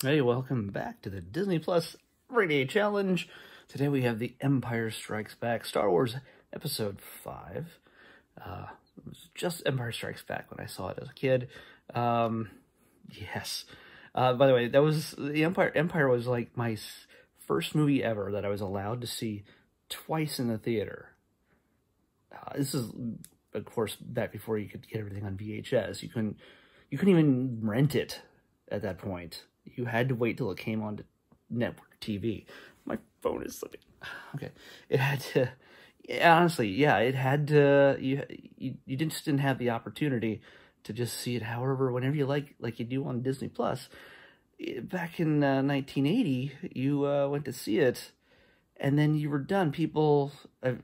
Hey, welcome back to the Disney Plus Rainy Challenge. Today we have The Empire Strikes Back, Star Wars Episode 5. It was just Empire Strikes Back when I saw it as a kid. Yes. By the way, that was the Empire was like my first movie ever that I was allowed to see twice in the theater. This is, of course, back before you could get everything on VHS. You couldn't even rent it at that point. You had to wait till it came on to network TV. My phone is slipping. Okay. It had to, honestly, yeah, it had to, you just didn't have the opportunity to just see it however, whenever you like you do on Disney Plus. Back in 1980, you went to see it, and then you were done. People, I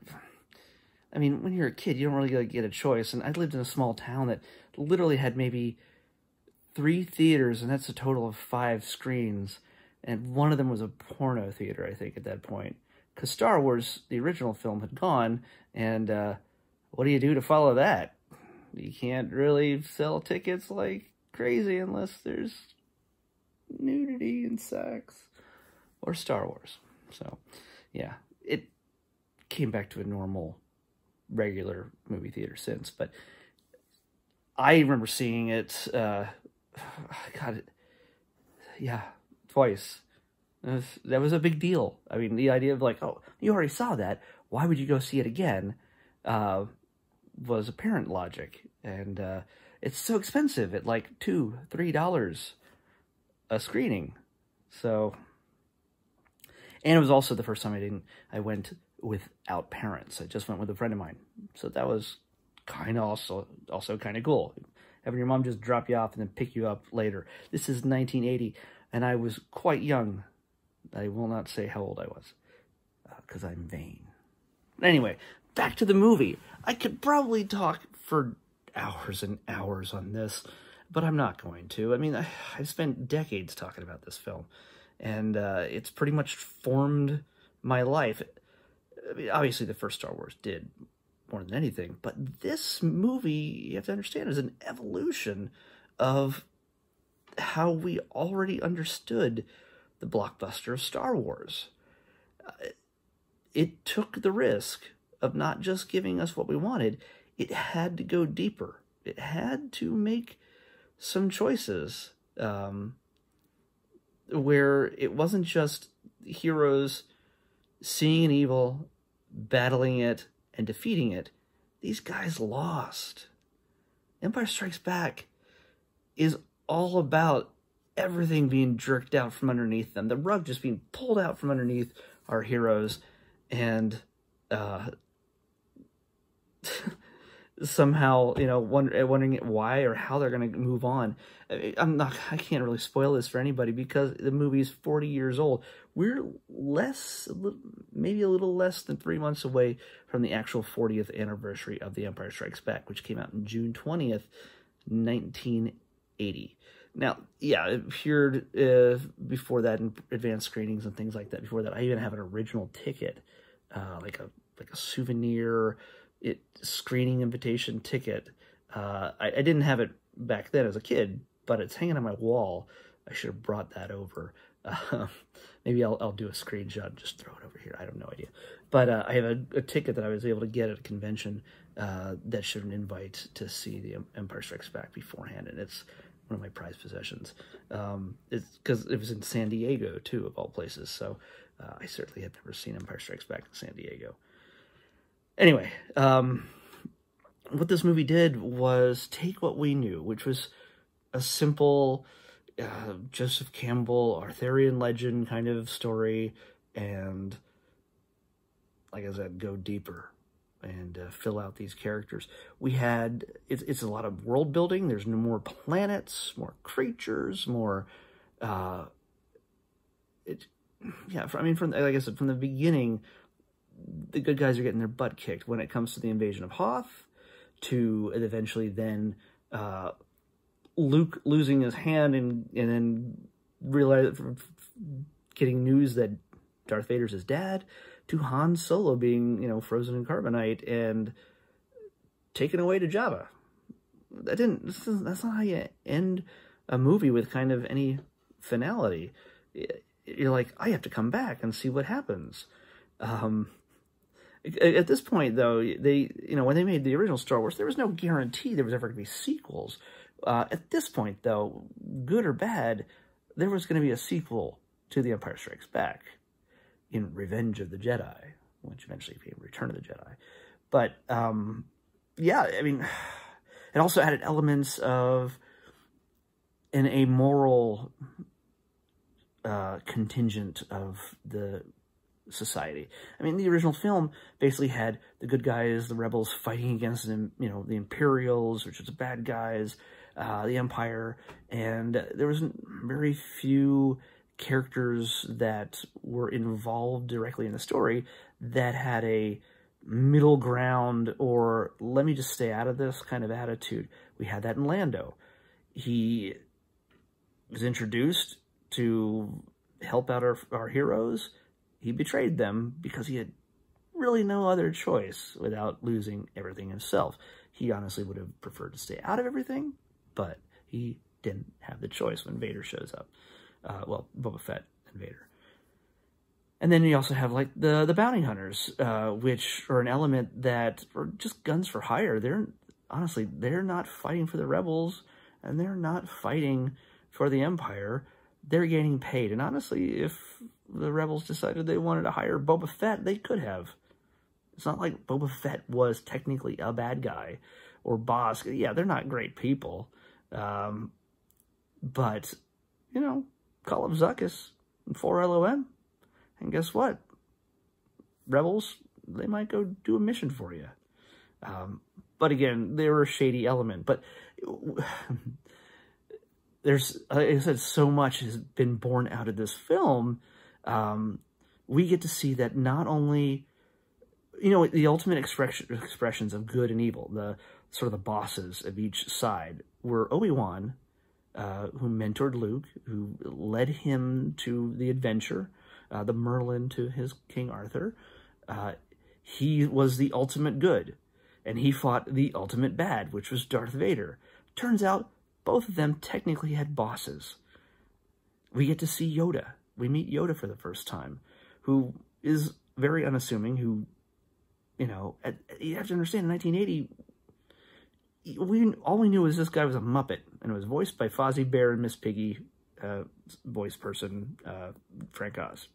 mean, when you're a kid, you don't really get a choice. And I lived in a small town that literally had maybe 3 theaters, and that's a total of 5 screens. And one of them was a porno theater, I think, at that point. Because Star Wars, the original film, had gone, and what do you do to follow that? You can't really sell tickets like crazy unless there's nudity and sex or Star Wars. So, yeah, it came back to a normal, regular movie theater since. But I remember seeing it, God, yeah, twice. That was a big deal. I mean, the idea of like, oh, you already saw that, why would you go see it again, was apparent logic. And it's so expensive at like $2, $3 a screening. So, and it was also the first time I went without parents. I just went with a friend of mine. So that was kind of also kind of cool. Having your mom just drop you off and then pick you up later. This is 1980, and I was quite young. I will not say how old I was, because I'm vain. Anyway, back to the movie. I could probably talk for hours and hours on this, but I'm not going to. I mean, I've spent decades talking about this film, and it's pretty much formed my life. I mean, obviously, the first Star Wars did more than anything, but this movie, you have to understand, is an evolution of how we already understood the blockbuster of Star Wars. It took the risk of not just giving us what we wanted. It had to go deeper. It had to make some choices where it wasn't just heroes seeing an evil, battling it, and defeating it. These guys lost. Empire Strikes Back is all about everything being jerked out from underneath them. The rug just being pulled out from underneath our heroes, and somehow, you know, wondering why or how they're going to move on. I can't really spoil this for anybody because the movie's 40 years old. We're maybe a little less than 3 months away from the actual 40th anniversary of The Empire Strikes Back, which came out on June 20th, 1980. Now, yeah, it appeared before that in advanced screenings and things like that. Before that, I even have an original ticket, like a souvenir screening invitation ticket. I didn't have it back then as a kid, but it's hanging on my wall. I should have brought that over. Maybe I'll do a screenshot and just throw it over here. I have no idea. But I have a ticket that I was able to get at a convention that showed an invite to see The Empire Strikes Back beforehand, and it's one of my prized possessions. It's because it was in San Diego, too, of all places, so I certainly had never seen Empire Strikes Back in San Diego. Anyway, what this movie did was take what we knew, which was a simple Joseph Campbell, Arthurian legend kind of story, and, like I said, go deeper and fill out these characters. We had, it's a lot of world building. There's no more planets, more creatures, more, I mean, like I said, from the beginning, the good guys are getting their butt kicked when it comes to the invasion of Hoth, to eventually then Luke losing his hand and then getting news that Darth Vader's his dad, to Han Solo being, you know, frozen in carbonite and taken away to Jabba. That's not how you end a movie with kind of any finality, you're like, I have to come back and see what happens. At this point, though, when they made the original Star Wars, there was no guarantee there was ever going to be sequels. At this point, though, good or bad, there was going to be a sequel to The Empire Strikes Back in Revenge of the Jedi, which eventually became Return of the Jedi. But, yeah, I mean, it also added elements of an amoral contingent of the society. I mean, the original film basically had the good guys, the rebels, fighting against them, the Imperials, which was the bad guys, the Empire, and there was very few characters that were involved directly in the story that had a middle ground or let me just stay out of this kind of attitude. We had that in Lando. He was introduced to help out our heroes. He betrayed them because he had really no other choice without losing everything himself. He honestly would have preferred to stay out of everything, but he didn't have the choice when Vader shows up. Well, Boba Fett and Vader. And then you also have, like, the bounty hunters, which are an element that are just guns for hire. They're not fighting for the rebels, and they're not fighting for the Empire. They're getting paid. And honestly, if the rebels decided they wanted to hire Boba Fett, they could have. It's not like Boba Fett was technically a bad guy or boss. Yeah, they're not great people. But, call up Zuckuss and 4LOM. And guess what? Rebels, they might go do a mission for you. But again, they were a shady element. But there's, like I said, so much has been born out of this film. We get to see that not only, the ultimate expressions of good and evil, the sort of the bosses of each side, were Obi-Wan, who mentored Luke, who led him to the adventure, the Merlin to his King Arthur. He was the ultimate good, and he fought the ultimate bad, which was Darth Vader. Turns out, both of them technically had bosses. We get to see Yoda. We meet Yoda for the first time, who is very unassuming, who, you have to understand, in 1980, all we knew was this guy was a Muppet, and it was voiced by Fozzie Bear and Miss Piggy, voice person, Frank Oz.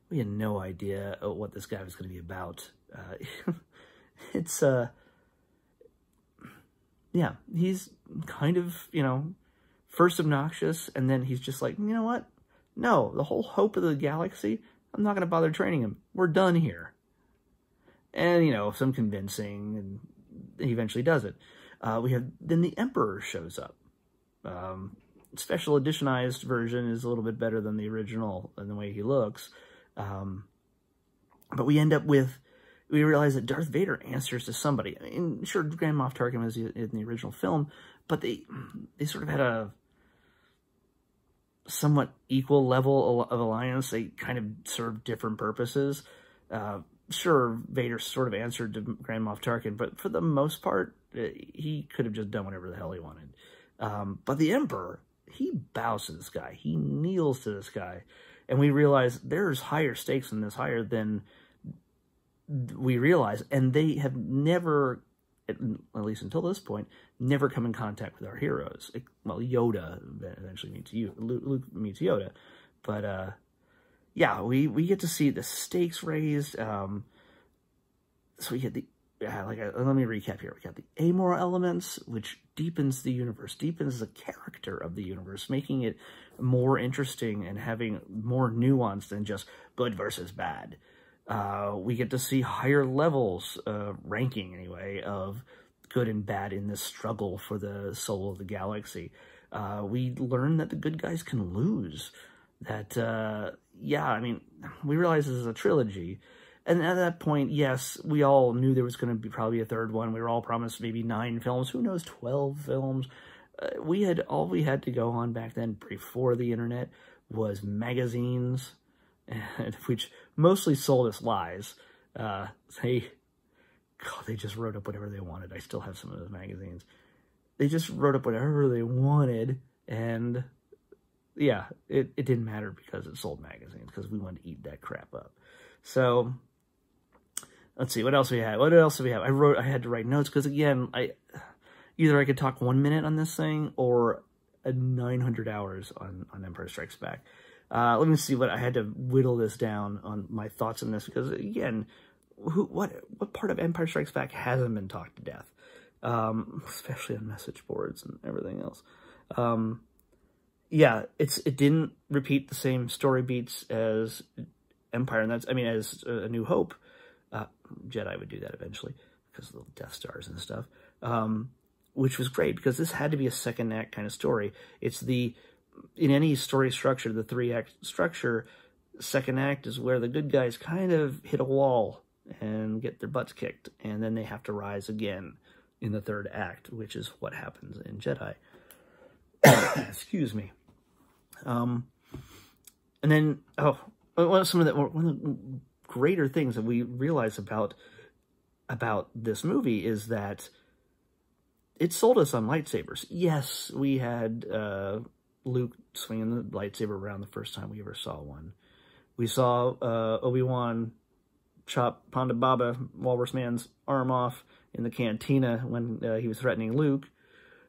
We had no idea what this guy was going to be about. Yeah, he's kind of, first obnoxious, and then he's just like, you know what? No, the whole hope of the galaxy, I'm not going to bother training him. We're done here. And, some convincing, and he eventually does it. Then the Emperor shows up. Special editionized version is a little bit better than the original in the way he looks. But we realize that Darth Vader answers to somebody. I mean, sure, Grand Moff Tarkin was in the original film, but they sort of had a somewhat equal level of alliance. They kind of served different purposes. Sure, Vader sort of answered to Grand Moff Tarkin, but for the most part, he could have just done whatever the hell he wanted. But the Emperor, he bows to this guy. He kneels to this guy. And we realize there's higher stakes in this, higher than we realize. And they have never, at least until this point, never come in contact with our heroes. Well, Yoda eventually meets Luke meets Yoda. But, yeah, we get to see the stakes raised. So we get let me recap here. We got the amoral elements, which deepens the universe, deepens the character of the universe, making it more interesting and having more nuance than just good versus bad. We get to see higher levels, ranking anyway, of good and bad in this struggle for the soul of the galaxy. We learn that the good guys can lose. That, yeah, I mean, we realize this is a trilogy. And at that point, yes, we all knew there was going to be probably a third one. We were all promised maybe 9 films. Who knows, 12 films. All we had to go on back then, before the internet, was magazines, which mostly sold us lies. They just wrote up whatever they wanted. I still have some of those magazines. They just wrote up whatever they wanted, and yeah, it didn't matter because it sold magazines, because we wanted to eat that crap up. So let's see, what else we had? What else do we have? I had to write notes because, again, either I could talk 1 minute on this thing or 900 hours on Empire Strikes Back. Let me see, what I had to whittle this down on my thoughts on this, because, again, what part of Empire Strikes Back hasn't been talked to death? Especially on message boards and everything else. Yeah, it didn't repeat the same story beats as Empire, and as A New Hope. Jedi would do that eventually because of the Death Stars and stuff, which was great because this had to be a second act kind of story. It's in any story structure, the 3-act structure, second act is where the good guys kind of hit a wall and get their butts kicked, and then they have to rise again in the 3rd act, which is what happens in Jedi. Excuse me. And then, one of the greater things that we realize about this movie is that it sold us on lightsabers. Yes, we had Luke swinging the lightsaber around the first time we ever saw one. We saw Obi-Wan chop Ponda Baba, Walrus Man's arm off in the cantina when he was threatening Luke.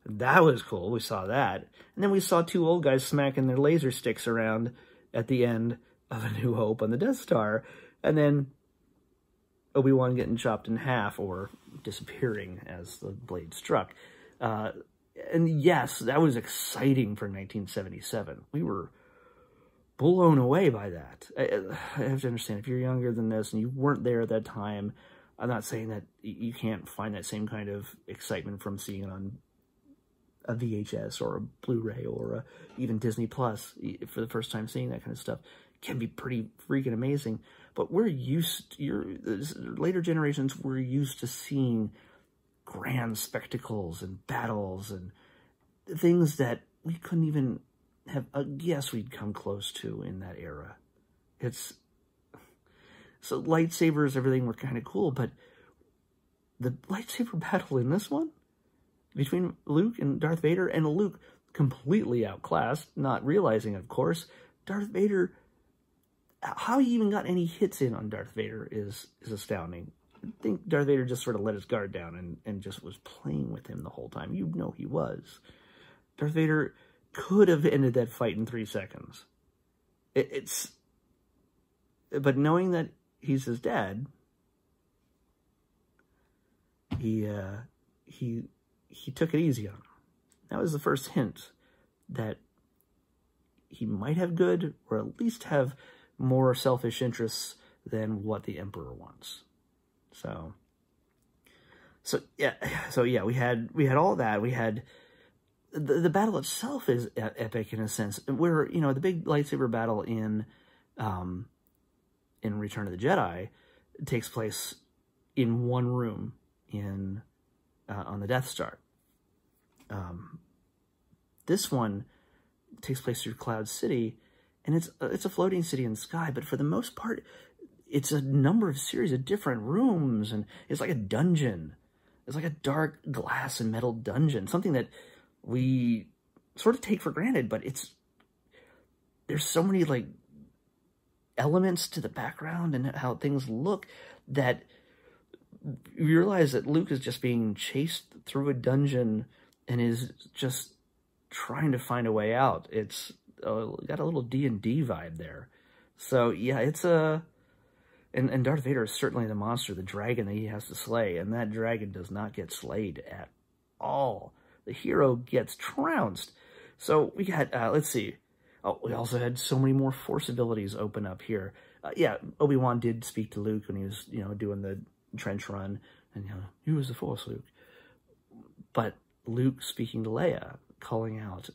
That was cool. We saw that. And then we saw 2 old guys smacking their laser sticks around at the end of A New Hope on the Death Star. And then Obi-Wan getting chopped in half or disappearing as the blade struck. And yes, that was exciting for 1977. We were blown away by that. I have to understand, if you're younger than this and you weren't there at that time, I'm not saying that you can't find that same kind of excitement from seeing it on a VHS or a Blu-ray or even Disney Plus for the first time seeing that kind of stuff. It can be pretty freaking amazing. But we're used, later generations were used to seeing grand spectacles and battles and things that we couldn't even have a guess we'd come close to in that era. So lightsabers, everything were kind of cool, but the lightsaber battle in this one, between Luke and Darth Vader, and Luke completely outclassed, not realizing, of course, Darth Vader, how he even got any hits in on Darth Vader is astounding. I think Darth Vader just sort of let his guard down and just was playing with him the whole time. You know he was. Darth Vader could have ended that fight in 3 seconds. But knowing that he's his dad, he took it easy on him. That was the first hint that he might have good, or at least have more selfish interests than what the Emperor wants. So yeah, we had all that. We had the battle itself is epic in a sense, where, you know, the big lightsaber battle in Return of the Jedi takes place in one room on the Death Star. This one takes place through Cloud City, and it's a floating city in the sky, but for the most part, it's a number of series of different rooms, and it's like a dungeon. It's like a dark glass and metal dungeon, something that we sort of take for granted, but there's so many, like, elements to the background and how things look that you realize that Luke is just being chased through a dungeon and is just trying to find a way out. It's got a little D&D vibe there. So yeah, it's and Darth Vader is certainly the monster, the dragon that he has to slay, and that dragon does not get slayed at all. The hero gets trounced. So we got, let's see. Oh, we also had so many more Force abilities open up here. Yeah, Obi-Wan did speak to Luke when he was, doing the trench run, and, use the Force, Luke. But Luke speaking to Leia, calling out,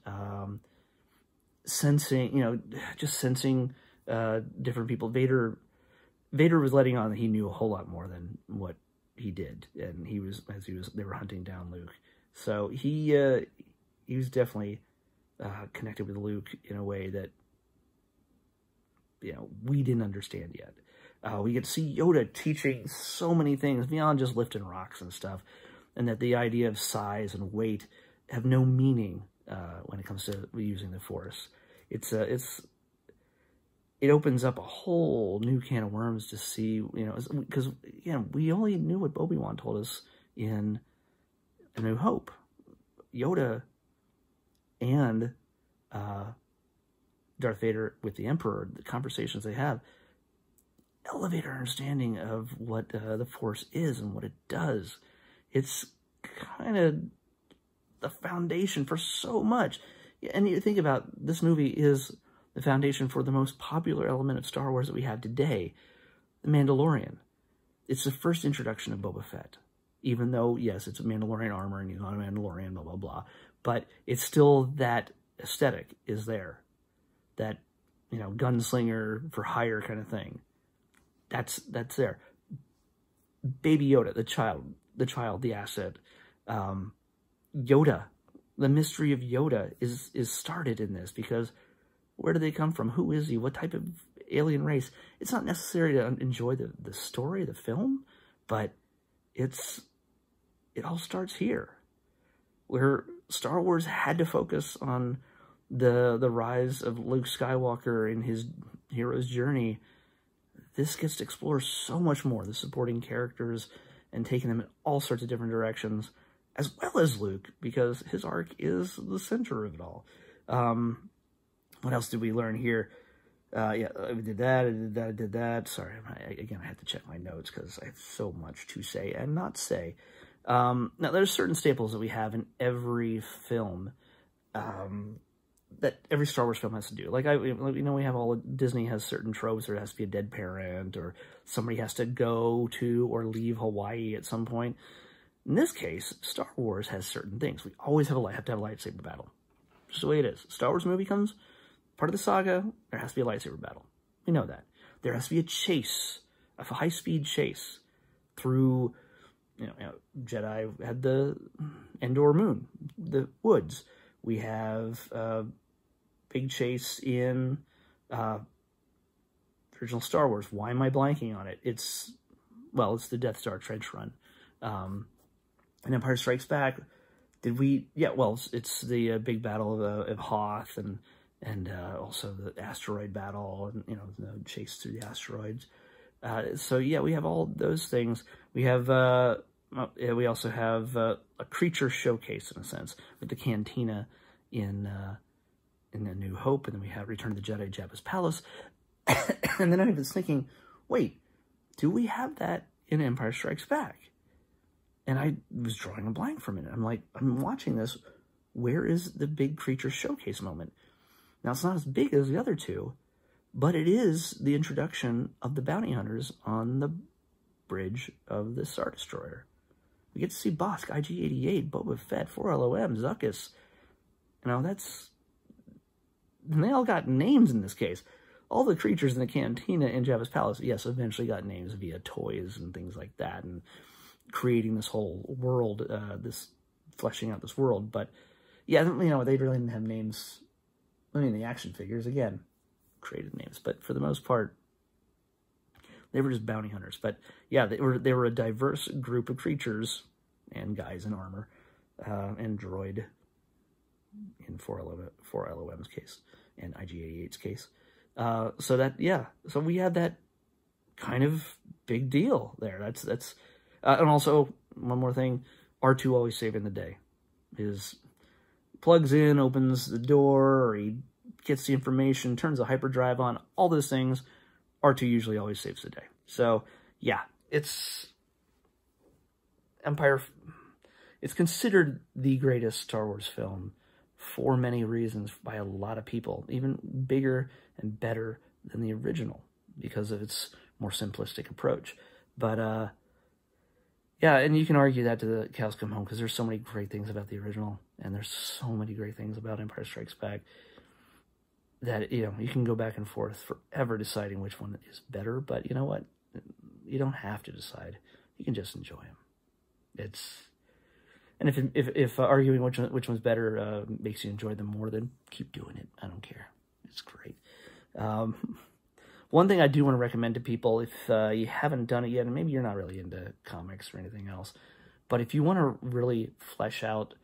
sensing, just sensing different people. Vader was letting on that he knew a whole lot more than what he did, and they were hunting down Luke. So he was definitely connected with Luke in a way that we didn't understand yet. We get to see Yoda teaching so many things beyond just lifting rocks and stuff, and that the idea of size and weight have no meaning when it comes to using the Force. it opens up a whole new can of worms to see, you know, because, again, we only knew what Obi-Wan told us in A New Hope. Yoda and Darth Vader with the Emperor, the conversations they have, elevate our understanding of what the Force is and what it does. It's kind of the foundation for so much. And you think about, this movie is the foundation for the most popular element of Star Wars that we have today, The Mandalorian. It's the first introduction of Boba Fett. Even though, yes, it's a Mandalorian armor and he's not a Mandalorian, blah, blah, blah. But it's still, that aesthetic is there. That, you know, gunslinger for hire kind of thing. That's there. Baby Yoda, the child, the asset. Yoda, the mystery of Yoda is started in this, because where do they come from? Who is he? What type of alien race? It's not necessary to enjoy the story, the film, but it all starts here, where Star Wars had to focus on the rise of Luke Skywalker in his hero's journey. This gets to explore so much more, the supporting characters, and taking them in all sorts of different directions, as well as Luke, because his arc is the center of it all. What else did we learn here? Yeah, we did that, I did that. Sorry, again, I had to check my notes because I have so much to say and not say. Now, there's certain staples that we have in every film that every Star Wars film has to do. Like, you know, we have Disney has certain tropes. There has to be a dead parent, or somebody has to go to or leave Hawaii at some point. In this case, Star Wars has certain things. We always have to have a lightsaber battle. Just the way it is. Star Wars movie comes, part of the saga, there has to be a lightsaber battle. We know that. There has to be a chase, a high-speed chase through, you know, Jedi had the Endor moon, the woods. We have a big chase in original Star Wars. Why am I blanking on it? It's the Death Star trench run. And Empire Strikes Back, it's the big battle of Hoth, and also the asteroid battle, and, you know, the chase through the asteroids. So yeah, we have all those things. We have we also have a creature showcase, in a sense, with the cantina in A New Hope, and then we have Return of the Jedi, Jabba's palace. And then I was thinking, wait, do we have that in Empire Strikes Back? And I was drawing a blank for a minute. I'm like, I'm watching this. Where is the big creature showcase moment? Now, it's not as big as the other two, but it is the introduction of the bounty hunters on the bridge of the Star Destroyer. We get to see Bosk, IG-88, Boba Fett, 4LOM, Zuckuss. You know, and they all got names in this case. All the creatures in the cantina in Jabba's palace, yes, eventually got names via toys and things like that, and creating this whole world, fleshing out this world. But yeah, you know, they really didn't have names. I mean, the action figures, again, created names, but for the most part, they were just bounty hunters. But yeah, they were a diverse group of creatures and guys in armor, and droid in 4LOM's case and IG-88's case. So we had that kind of big deal there. That's and also, one more thing, R2 always saving the day. Plugs in, opens the door, or he gets the information, turns the hyperdrive on, all those things. R2 usually always saves the day. So, yeah, it's considered the greatest Star Wars film for many reasons by a lot of people, even bigger and better than the original because of its more simplistic approach. But, yeah, and you can argue that to the cows come home, because there's so many great things about the original, and there's so many great things about Empire Strikes Back that, you know, you can go back and forth forever deciding which one is better. But you know what? You don't have to decide. You can just enjoy them. And if arguing which one's better makes you enjoy them more, then keep doing it. I don't care. It's great. One thing I do want to recommend to people, if you haven't done it yet, and maybe you're not really into comics or anything else, but if you want to really flesh out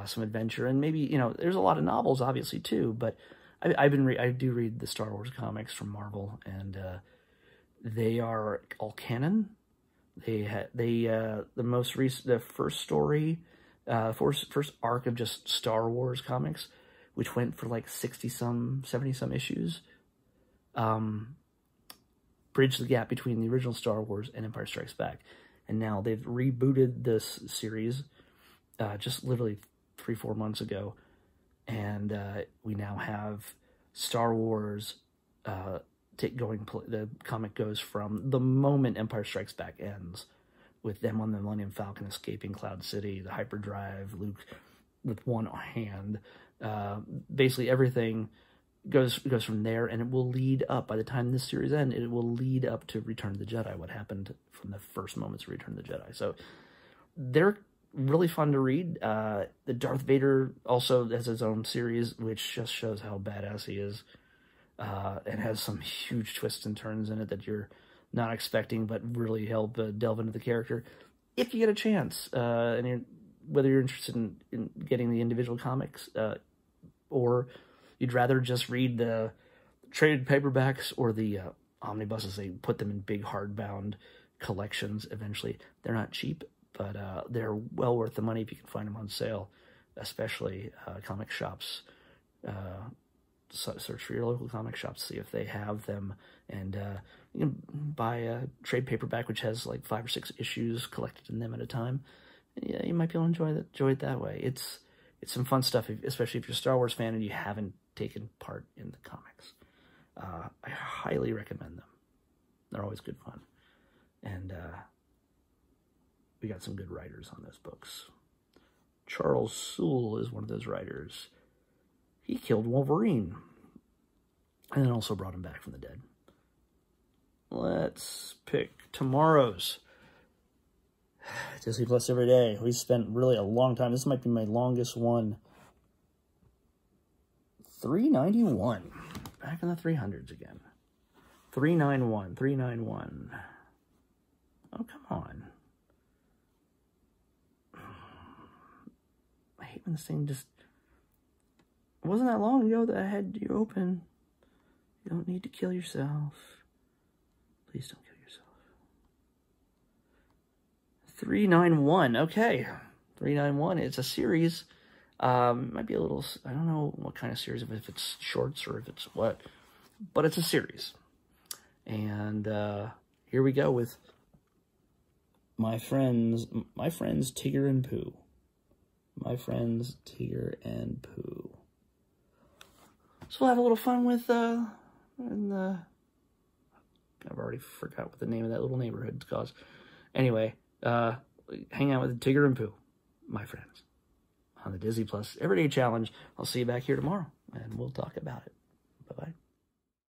some adventure, and maybe, you know, there's a lot of novels, obviously, too, but I do read the Star Wars comics from Marvel, and they are all canon. The most recent, the first story, first arc of just Star Wars comics, which went for like 60-some, 70-some issues, bridged the gap between the original Star Wars and Empire Strikes Back. And now they've rebooted this series just literally 3-4 months ago. And we now have Star Wars the comic goes from the moment Empire Strikes Back ends, with them on the Millennium Falcon escaping Cloud City, the hyperdrive, Luke with one hand. Basically everything goes from there, and it will lead up, by the time this series ends, it will lead up to Return of the Jedi, what happened from the first moments of Return of the Jedi. So they're really fun to read. The Darth Vader also has his own series, which just shows how badass he is. And has some huge twists and turns in it that you're not expecting, but really help delve into the character. If you get a chance, and whether you're interested in getting the individual comics, or you'd rather just read the traded paperbacks or the omnibuses, they put them in big hardbound collections eventually. They're not cheap, but they're well worth the money if you can find them on sale, especially comic shops. Search for your local comic shops, see if they have them, and you can buy a trade paperback which has like 5 or 6 issues collected in them at a time. Yeah, you might be able to enjoy it that way. It's some fun stuff, especially if you're a Star Wars fan and you haven't taken part in the comics. I highly recommend them. They're always good fun, and we got some good writers on those books. Charles Soule is one of those writers. He killed Wolverine, and then also brought him back from the dead. Let's pick tomorrow's Disney Plus Every Day. We spent really a long time. This might be my longest one. $3.91. Back in the 300s again. $3.91. Oh, come on. I hate when this thing just... It wasn't that long ago that I had you open. You don't need to kill yourself. Please don't kill yourself. $3.91. Okay. $3.91. It's a series. Might be a little... I don't know what kind of series, if it's shorts or if it's what. But it's a series. And here we go with my friends Tigger and Pooh. My friends Tigger and Pooh. So we'll have a little fun with, I've already forgot what the name of that little neighborhood is called. Anyway, hang out with Tigger and Pooh, my friends, on the Disney Plus Everyday Challenge. I'll see you back here tomorrow, and we'll talk about it. Bye-bye.